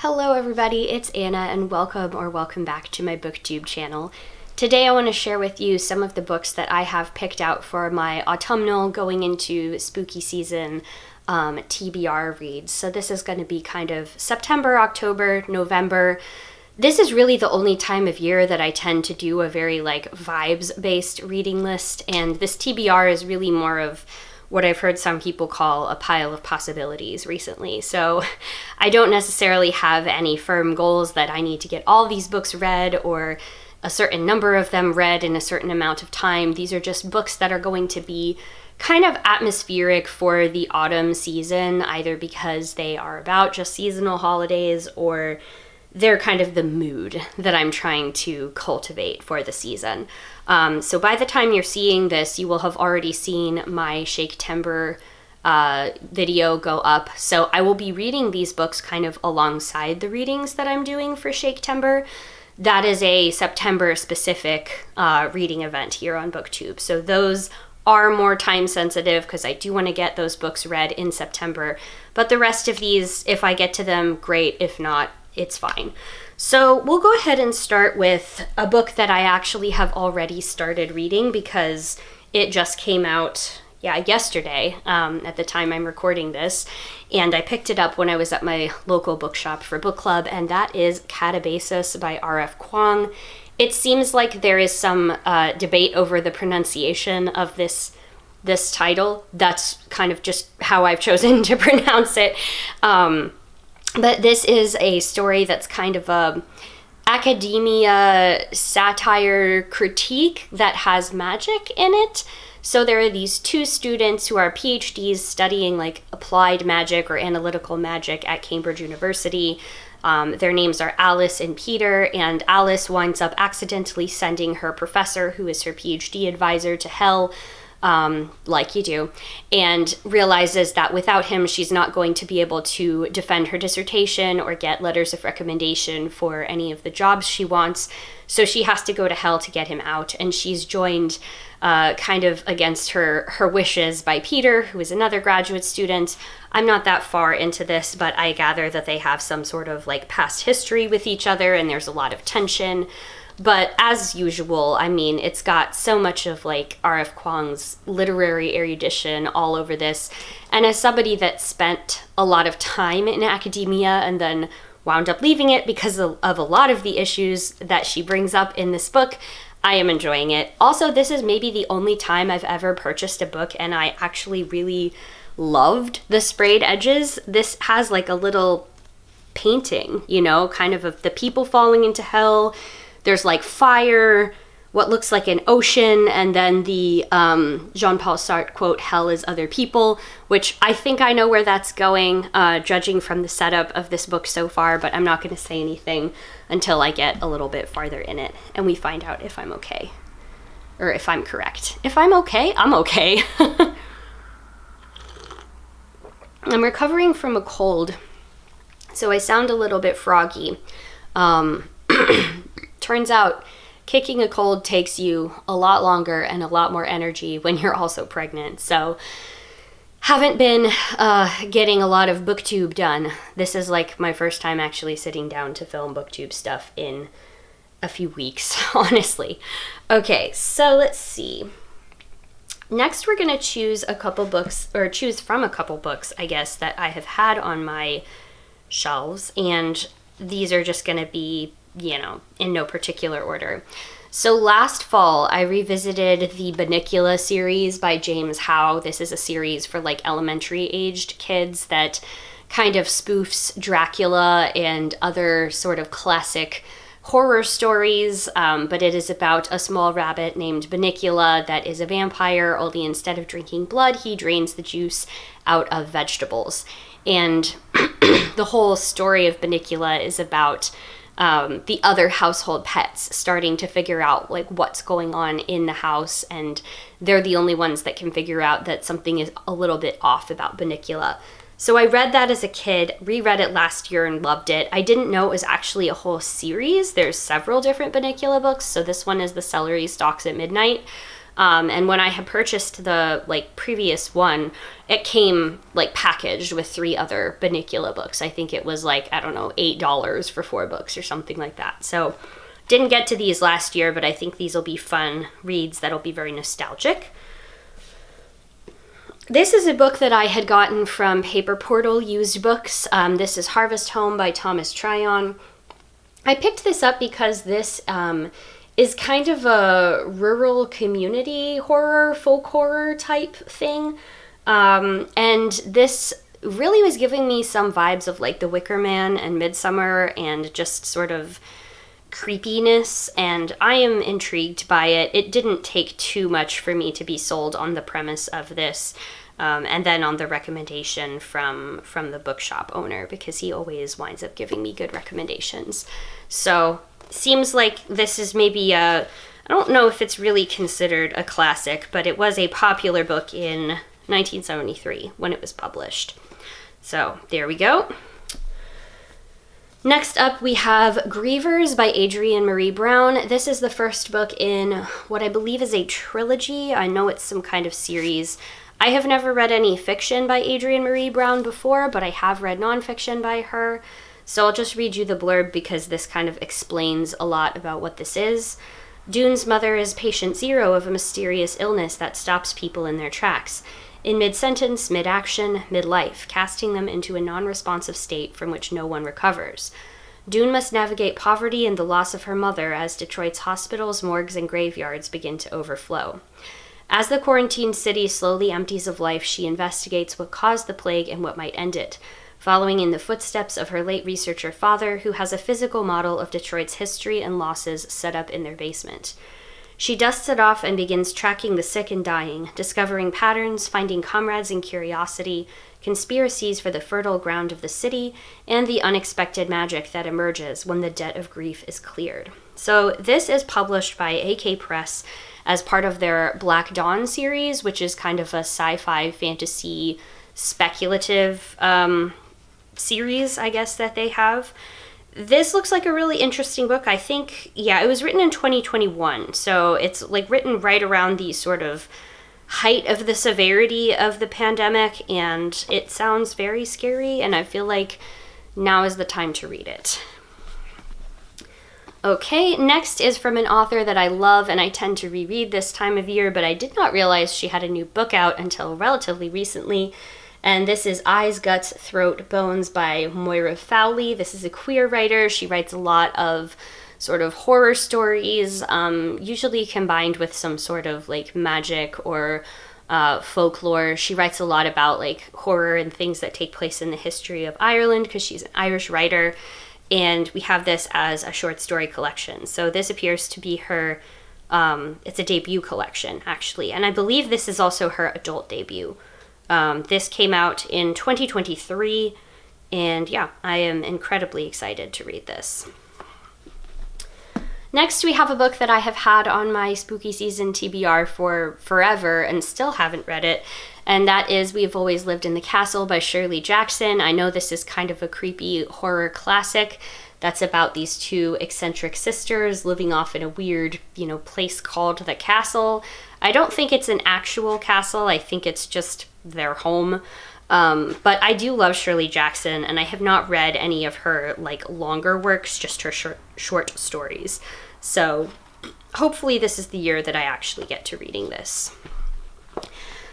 Hello everybody, it's Anna and welcome back to my booktube channel. Today I want to share with you some of the books that I have picked out for my autumnal going into spooky season TBR reads. So this is going to be kind of September, October, November. This is really the only time of year that I tend to do a very vibes-based reading list, and this TBR is really more of what I've heard some people call a pile of possibilities recently. So I don't necessarily have any firm goals that I need to get all these books read or a certain number of them read in a certain amount of time. These are just books that are going to be kind of atmospheric for the autumn season, either because they are about just seasonal holidays or they're kind of the mood that I'm trying to cultivate for the season. So by the time you're seeing this, you will have already seen my Shake-Timber video go up. So I will be reading these books kind of alongside the readings that I'm doing for Shake-Timber. That is a September specific reading event here on BookTube. So those are more time sensitive because I do want to get those books read in September. But the rest of these, if I get to them, great. If not, it's fine. So we'll go ahead and start with a book that I actually have already started reading because it just came out, yesterday at the time I'm recording this. And I picked it up when I was at my local bookshop for book club, and that is Catabasis by R.F. Kuang. It seems like there is some debate over the pronunciation of this title. That's kind of just how I've chosen to pronounce it. But this is a story that's kind of a academia satire critique that has magic in it. So there are these two students who are PhDs studying applied magic or analytical magic at Cambridge University. Their names are Alice and Peter, and Alice winds up accidentally sending her professor, who is her PhD advisor, to hell, like you do, and realizes that without him, she's not going to be able to defend her dissertation or get letters of recommendation for any of the jobs she wants. So she has to go to hell to get him out, and she's joined kind of against her wishes by Peter, who is another graduate student. I'm not that far into this, but I gather that they have some sort of past history with each other, and there's a lot of tension. But as usual, I mean, it's got so much of R.F. Kuang's literary erudition all over this. And as somebody that spent a lot of time in academia and then wound up leaving it because of a lot of the issues that she brings up in this book, I am enjoying it. Also, this is maybe the only time I've ever purchased a book and I actually really loved the sprayed edges. This has a little painting, kind of the people falling into hell. There's fire, what looks like an ocean, and then the Jean-Paul Sartre quote, "Hell is other people," which I think I know where that's going, judging from the setup of this book so far, but I'm not going to say anything until I get a little bit farther in it and we find out if I'm okay. Or if I'm correct. If I'm okay, I'm okay. I'm recovering from a cold, so I sound a little bit froggy. Turns out kicking a cold takes you a lot longer and a lot more energy when you're also pregnant. So haven't been getting a lot of booktube done. This is my first time actually sitting down to film booktube stuff in a few weeks, honestly. Okay, so let's see. Next, we're going to choose a couple books, or choose from a couple books, I guess, that I have had on my shelves. And these are just going to be in no particular order. So last fall, I revisited the Bunnicula series by James Howe. This is a series for elementary aged kids that kind of spoofs Dracula and other sort of classic horror stories, but it is about a small rabbit named Bunnicula that is a vampire, only instead of drinking blood, he drains the juice out of vegetables. And the whole story of Bunnicula is about the other household pets starting to figure out what's going on in the house, and they're the only ones that can figure out that something is a little bit off about Bunnicula. So I read that as a kid, reread it last year and loved it. I didn't know it was actually a whole series. There's several different Bunnicula books, so this one is The Celery Stalks at Midnight. And when I had purchased the previous one, it came packaged with 3 other Bunnicula books. I think it was I don't know, $8 for 4 books or something like that. So didn't get to these last year, but I think these will be fun reads that'll be very nostalgic. This is a book that I had gotten from Paper Portal Used Books. This is Harvest Home by Thomas Tryon. I picked this up because this is kind of a rural community horror, folk horror type thing. And this really was giving me some vibes of The Wicker Man and Midsummer and just sort of creepiness, and I am intrigued by it. It didn't take too much for me to be sold on the premise of this, and then on the recommendation from the bookshop owner, because he always winds up giving me good recommendations. So seems like this is maybe I don't know if it's really considered a classic, but it was a popular book in 1973 when it was published. So there we go. Next up, we have Grievers by Adrienne Marie Brown. This is the first book in what I believe is a trilogy. I know it's some kind of series. I have never read any fiction by Adrienne Marie Brown before, but I have read nonfiction by her. So I'll just read you the blurb because this kind of explains a lot about what this is. Dune's mother is patient 0 of a mysterious illness that stops people in their tracks, in mid-sentence, mid-action, mid-life, casting them into a non-responsive state from which no one recovers. Dune must navigate poverty and the loss of her mother as Detroit's hospitals, morgues, and graveyards begin to overflow. As the quarantined city slowly empties of life, she investigates what caused the plague and what might end it, following in the footsteps of her late researcher father, who has a physical model of Detroit's history and losses set up in their basement. She dusts it off and begins tracking the sick and dying, discovering patterns, finding comrades in curiosity, conspiracies for the fertile ground of the city, and the unexpected magic that emerges when the debt of grief is cleared. So this is published by AK Press as part of their Black Dawn series, which is kind of a sci-fi fantasy speculative series, I guess, that they have. This looks like a really interesting book. I think, it was written in 2021, so it's written right around the sort of height of the severity of the pandemic, and it sounds very scary, and I feel like now is the time to read it. Okay, next is from an author that I love and I tend to reread this time of year, but I did not realize she had a new book out until relatively recently. And this is Eyes, Guts, Throat, Bones by Moira Fowley. This is a queer writer. She writes a lot of sort of horror stories, usually combined with some sort of magic or folklore. She writes a lot about horror and things that take place in the history of Ireland because she's an Irish writer. And we have this as a short story collection. So this appears to be her, it's a debut collection, actually. And I believe this is also her adult debut. This came out in 2023, and I am incredibly excited to read this. Next, we have a book that I have had on my spooky season TBR for forever and still haven't read it, and that is We've Always Lived in the Castle by Shirley Jackson. I know this is kind of a creepy horror classic that's about these 2 eccentric sisters living off in a weird, place called the castle. I don't think it's an actual castle. I think it's just their home. But I do love Shirley Jackson, and I have not read any of her longer works, just her short stories. So hopefully this is the year that I actually get to reading this.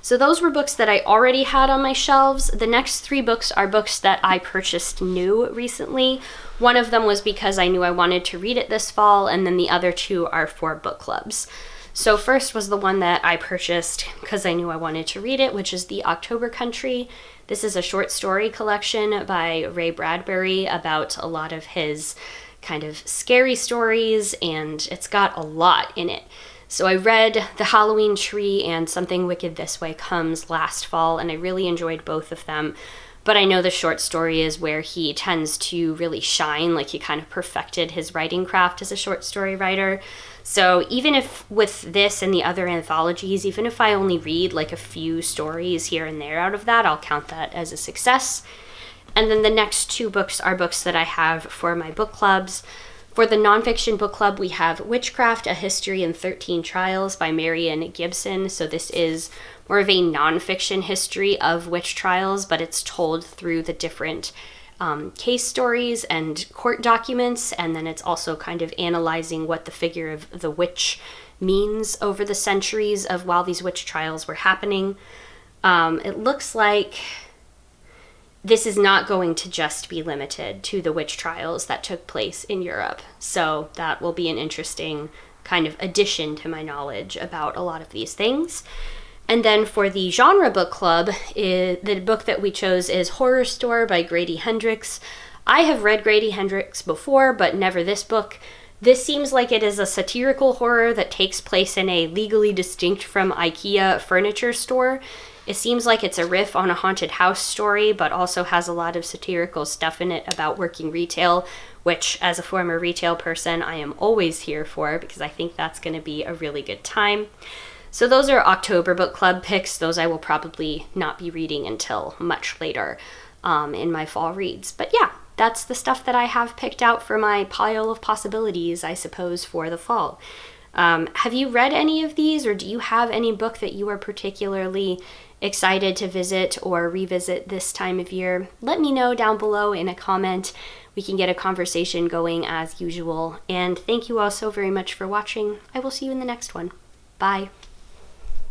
So those were books that I already had on my shelves. The next 3 books are books that I purchased new recently. One of them was because I knew I wanted to read it this fall, and then the other 2 are for book clubs. So first was the one that I purchased because I knew I wanted to read it, which is The October Country. This is a short story collection by Ray Bradbury about a lot of his kind of scary stories, and it's got a lot in it. So I read The Halloween Tree and Something Wicked This Way Comes last fall, and I really enjoyed both of them. But I know the short story is where he tends to really shine, he kind of perfected his writing craft as a short story writer. So even if with this and the other anthologies, even if I only read a few stories here and there out of that, I'll count that as a success. And then the next 2 books are books that I have for my book clubs. For the nonfiction book club, we have Witchcraft, A History in 13 Trials by Marian Gibson. So this is more of a nonfiction history of witch trials, but it's told through the different case stories and court documents, and then it's also kind of analyzing what the figure of the witch means over the centuries of while these witch trials were happening. It looks like this is not going to just be limited to the witch trials that took place in Europe. So that will be an interesting kind of addition to my knowledge about a lot of these things. And then for the genre book club, the book that we chose is Horror Store by Grady Hendrix. I have read Grady Hendrix before, but never this book. This seems like it is a satirical horror that takes place in a legally distinct from IKEA furniture store. It seems like it's a riff on a haunted house story, but also has a lot of satirical stuff in it about working retail, which as a former retail person, I am always here for because I think that's going to be a really good time. So those are October book club picks. Those I will probably not be reading until much later in my fall reads. But yeah, that's the stuff that I have picked out for my pile of possibilities, I suppose, for the fall. Have you read any of these, or do you have any book that you are particularly excited to visit or revisit this time of year? Let me know down below in a comment. We can get a conversation going as usual. And thank you all so very much for watching. I will see you in the next one. Bye.